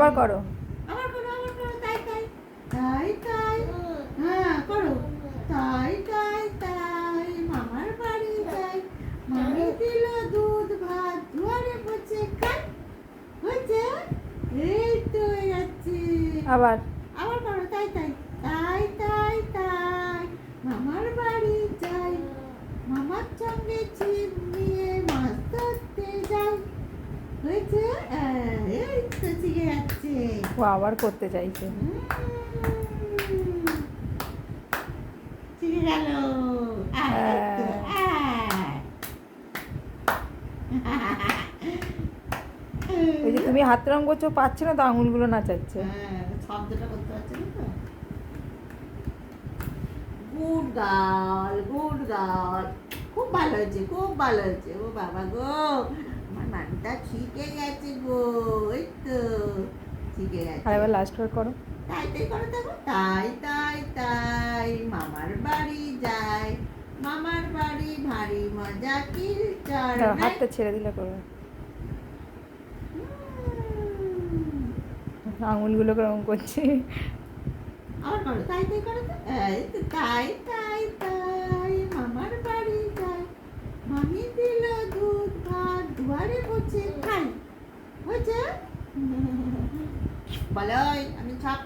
আবার করো। আবার করো, আবার করো। তাই তাই তাই তাই। হ্যাঁ করো। তাই তাই তাই মামার বাড়ি যাই, মামি দিল দুধ ভাত, দুয়ারে বসে খাই। হয়েছে? এই তো হয়ে যাচ্ছে। আবার আবার করো। তাই তাই তাই তাই তাই মামার বাড়ি যাই, মামার সঙ্গে ছিপ নিয়ে মাছ ধরতে যাই। হয়েছে? এই তো শিখে যাচ্ছে। ও আবার করতে চাইছে। শিখে গেল। এই তো, ওই যে তুমি হাত রং করছো, পাচ্ছে না তো, আঙুলগুলো নাচাচ্ছে। শব্দটা করতে পারছি না তো। Good girl, good girl. খুব ভালো হয়েছে, খুব ভালো হয়েছে। ও বাবা গো, আমার নামটা শিখে গেছে গো। এই তো শিখে আর গেছে। এবার লাস্ট বার করো। তাই তাই করো দেখো। তাই তাই তাই মামার বাড়ি যাই, মামার বাড়ি ভারী মজা কিল চড় দাও, নাই। হাতটা ছেড়ে দিলে করবে। আঙুলগুলো কেমন করছে। আবার করো। তাই তাই করো তো। এই তো তাই তাই তাই মামার বাড়ি যাই, মামি দিল দুধ ভাত, দুয়ারে বসে খাই। হয়েছে? বলো আমি সব